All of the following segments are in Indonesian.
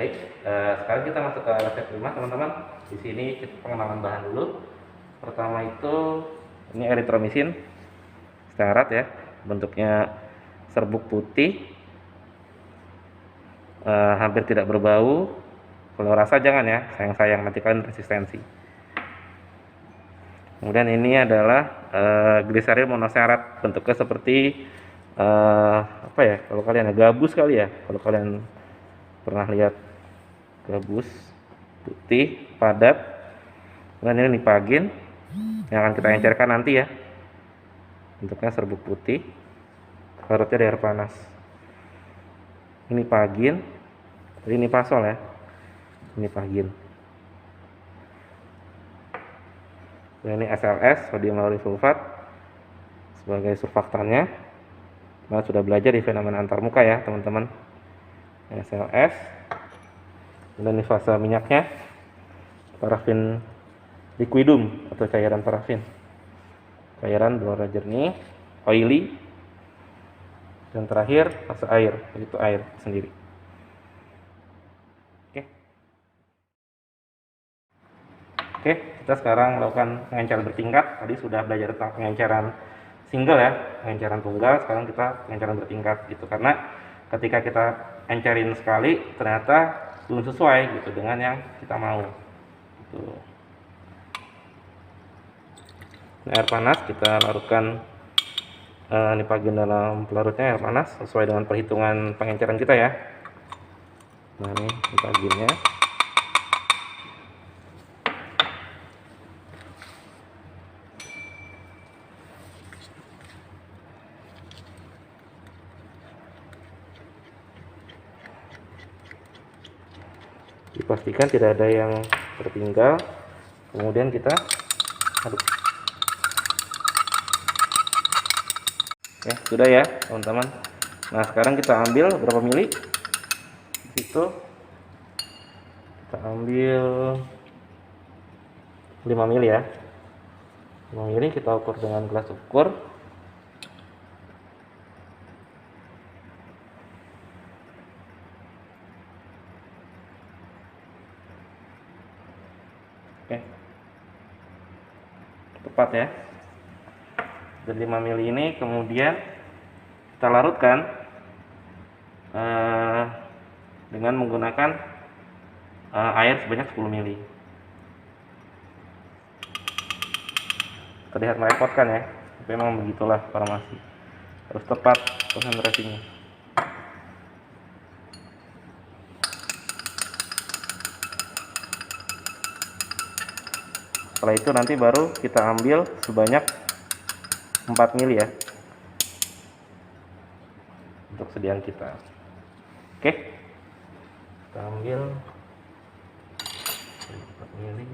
Baik, sekarang kita masuk ke resep rumah teman-teman. Di sini kita pengenalan bahan dulu. Pertama itu ini eritromisin stearat ya, bentuknya serbuk putih, hampir tidak berbau. Kalau rasa jangan ya, sayang-sayang nanti kalian resistensi. Kemudian ini adalah gliseril monoserat, bentuknya seperti apa ya? Kalau kalian gabus kali ya, kalau kalian pernah lihat gabus putih padat. Kemudian ini nipagin yang akan kita encerkan nanti ya, bentuknya serbuk putih, larutnya di air panas. Ini nipagin, ini pasol ya, ini nipagin. Dan ini SLS, sodium lauryl sulfat sebagai surfaktannya. Nah, sudah belajar di fenomena antarmuka ya teman-teman. SLS. Dan ini fase minyaknya, parafin liquidum atau cairan parafin, cairan berwarna jernih, oily. Dan terakhir fase air, yaitu air sendiri. Oke, kita sekarang melakukan pengenceran bertingkat. Tadi sudah belajar tentang pengenceran single ya, pengenceran tunggal. Sekarang kita pengenceran bertingkat gitu, karena ketika kita encerin sekali ternyata belum sesuai gitu dengan yang kita mau gitu. Ini air panas, kita larutkan nipagin dalam pelarutnya air panas sesuai dengan perhitungan pengenceran kita ya. Nah, ini nipaginnya. Dipastikan tidak ada yang tertinggal. Kemudian kita aduk. Ya, sudah ya teman-teman. Nah, sekarang kita ambil berapa mili? Di situ kita ambil 5 mili ya. 5 mili kita ukur dengan gelas ukur. Oke. Tepat ya. Dan 5 mili ini kemudian kita larutkan dengan menggunakan air sebanyak 10 mili. Terlihat merepotkan ya, tapi memang begitulah farmasi, harus tepat konsentrasinya. Setelah itu nanti baru kita ambil sebanyak 4 mili ya untuk sediaan kita. Oke, kita ambil 4 mili.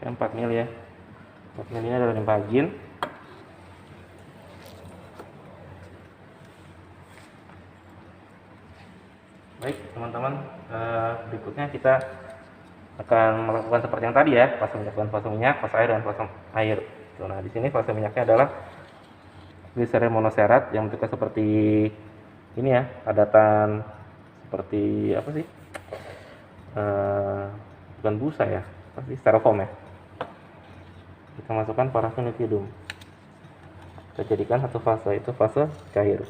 Oke, 4 mili ya. 4 mili ini adalah nipagin. Baik teman-teman, berikutnya kita akan melakukan seperti yang tadi ya, fase minyak dan fase minyak, fase air dan fase air. Nah, di sini fase minyaknya adalah gliseril monoserat yang bentuknya seperti ini ya, padatan seperti apa sih? Bukan busa ya, pasti styrofoam ya. Kita masukkan parafin liquidum. Kita jadikan satu fase, itu fase cair.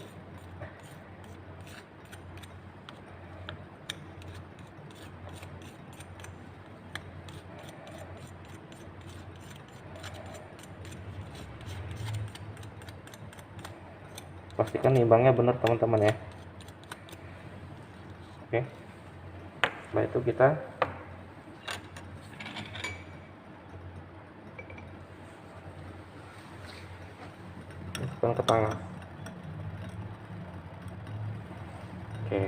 Pastikan nimbangnya benar teman-teman ya. Oke, setelah itu kita masukkan ke tangan. Oke,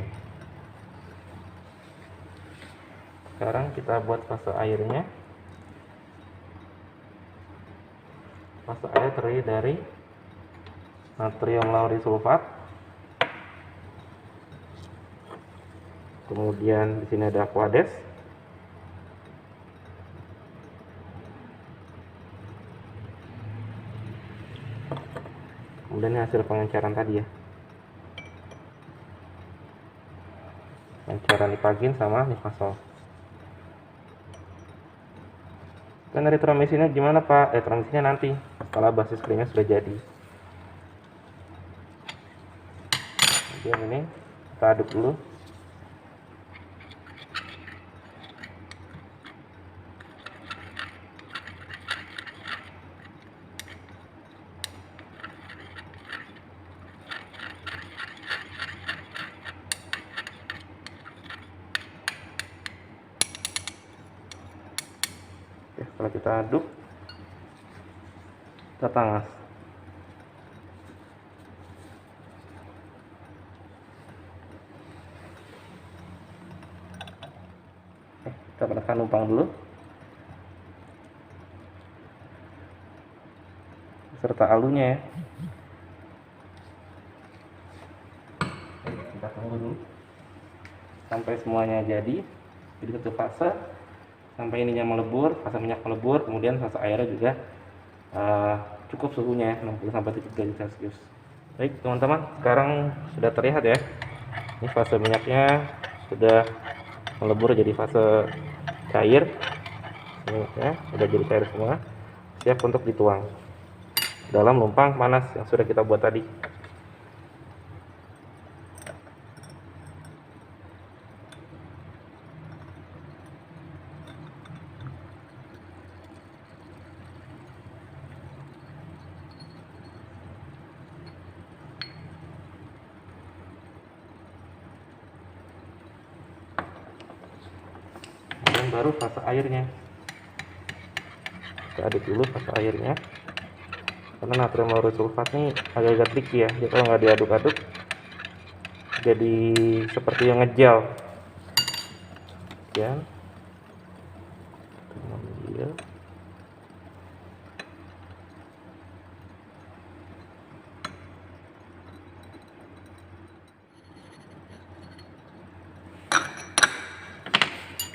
sekarang kita buat fase airnya. Fase air terdiri dari natrium lauryl sulfat, kemudian di sini ada Aquades, kemudian ini hasil pengenceran tadi ya, pengenceran Nipagin sama Nipasol. Dan dari transmisinya gimana Pak? Transmisinya nanti setelah basis krimnya sudah jadi. Kemudian ini kita aduk dulu. Oke, setelah kita aduk, kita tangas. Kita tekan numpang dulu serta alunya ya. Kita tunggu dulu sampai semuanya jadi satu fase, sampai ininya melebur, fase minyak melebur, kemudian fase airnya juga cukup suhunya 60-70 derajat Celcius. Baik teman-teman, sekarang sudah terlihat ya, ini fase minyaknya sudah melebur jadi fase cair, minyaknya sudah jadi cair semua, siap untuk dituang dalam lumpang panas yang sudah kita buat tadi. Dan baru fase airnya, kita aduk dulu fase airnya, karena natrium lauryl sulfat ini agak-agak tricky ya, jadi kalau nggak diaduk-aduk jadi seperti yang ngejel ya.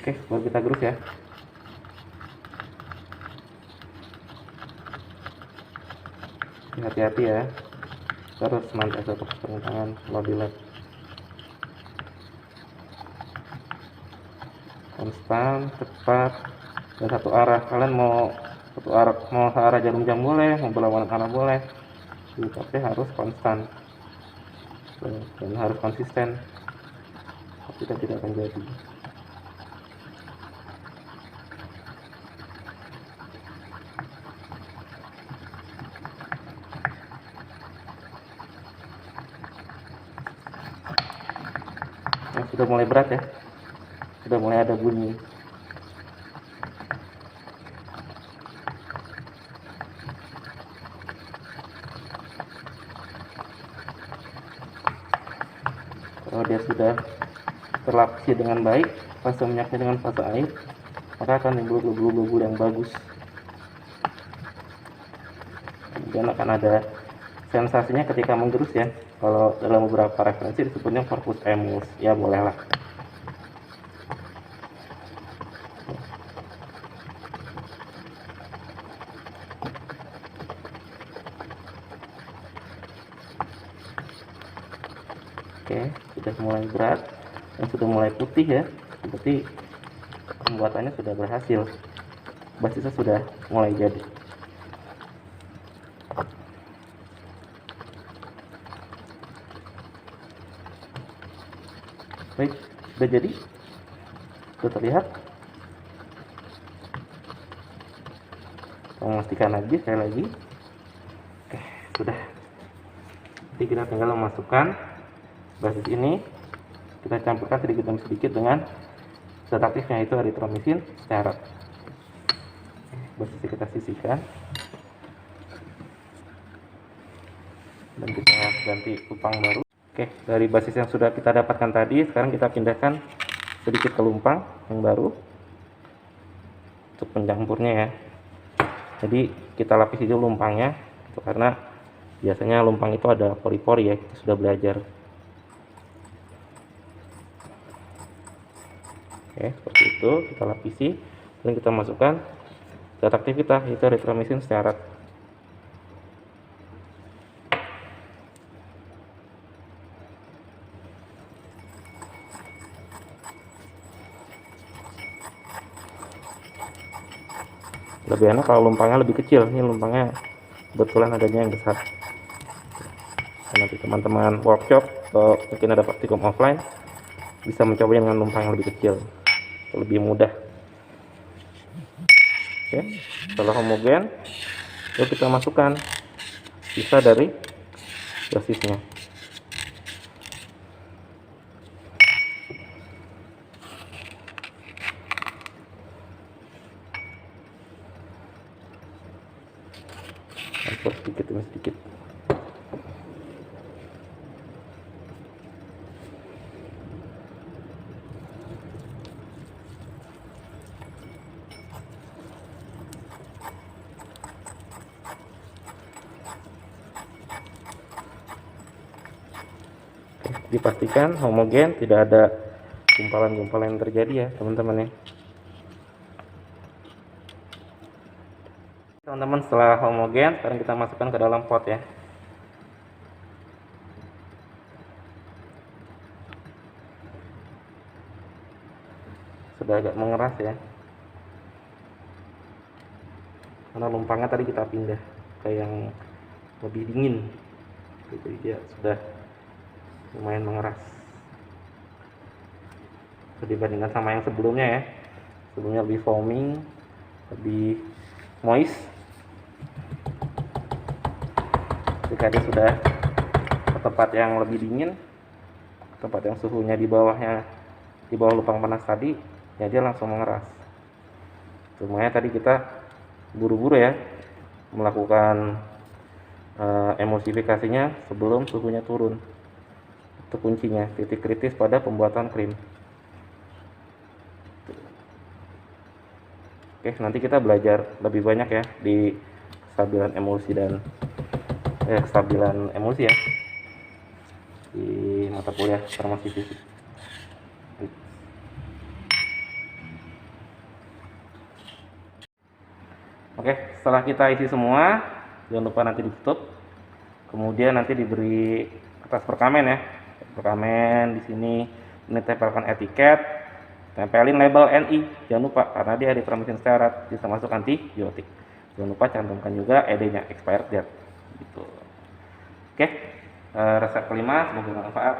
Oke, baru kita gerus ya. Hati-hati ya, terus senantiasa turun tangan kalau di lab. Konstan, cepat, dan satu arah. Kalian mau satu arah, mau searah jarum jam boleh, mau berlawanan arah boleh, tapi harus konstan dan harus konsisten, kita tidak akan jadi. Sudah mulai berat ya, sudah mulai ada bunyi. Kalau dia sudah terlapisi dengan baik, fase minyaknya dengan fase air, maka akan timbul globu-globu yang bagus. Kemudian akan ada sensasinya ketika menggerus ya. Kalau dalam beberapa referensi disebutnya corpus emus, ya bolehlah. Oke, sudah mulai berat dan sudah mulai putih ya, berarti pembuatannya sudah berhasil, basisnya sudah mulai jadi. Baik, sudah jadi, sudah terlihat. Kita memastikan lagi sekali lagi. Oke, sudah. Jadi kita tinggal memasukkan basis ini, kita campurkan sedikit demi sedikit dengan zat aktifnya, yaitu eritromisin stearat. Basisnya kita sisihkan dan kita ganti cupang baru. Oke, dari basis yang sudah kita dapatkan tadi, sekarang kita pindahkan sedikit ke lumpang yang baru untuk pencampurnya ya. Jadi kita lapisi dulu lumpangnya, itu karena biasanya lumpang itu ada pori-pori ya, kita sudah belajar. Oke, seperti itu kita lapisi dan kita masukkan zat aktif kita, yaitu erythromycin stearat. Lebih enak kalau lumpangnya lebih kecil. Ini lumpangnya kebetulan adanya yang besar. Nanti teman-teman workshop atau mungkin ada praktikum offline bisa mencoba dengan lumpang yang lebih kecil, lebih mudah. Oke, setelah homogen, yuk kita masukkan sisa dari dosisnya. Campur sedikit demi sedikit. Dipastikan homogen, tidak ada gumpalan-gumpalan yang terjadi ya teman-teman ya. Teman-teman, setelah homogen, sekarang kita masukkan ke dalam pot ya. Sudah agak mengeras ya, karena lumpangnya tadi kita pindah ke yang lebih dingin, jadi dia sudah lumayan mengeras dibandingkan sama yang sebelumnya ya. Sebelumnya lebih foaming, lebih moist. Jika dia sudah ke tempat yang lebih dingin, tempat yang suhunya di bawah lubang panas tadi, ya dia langsung mengeras. Semuanya tadi kita buru-buru ya melakukan emulsifikasinya sebelum suhunya turun. Itu kuncinya, titik kritis pada pembuatan krim. Oke, nanti kita belajar lebih banyak ya di kestabilan emulsi dan kestabilan emulsi ya di mata kuliah farmasi fisik. Oke, setelah kita isi semua, jangan lupa nanti ditutup. Kemudian nanti diberi kertas perkamen ya. Perkamen di sini ini tempelkan etiket, tempelin label NI. Jangan lupa karena dia erythromycin stearat, bisa masuk antibiotik. Jangan lupa cantumkan juga ED-nya, expired date. Gitu. Oke, resep kelima, semoga bermanfaat.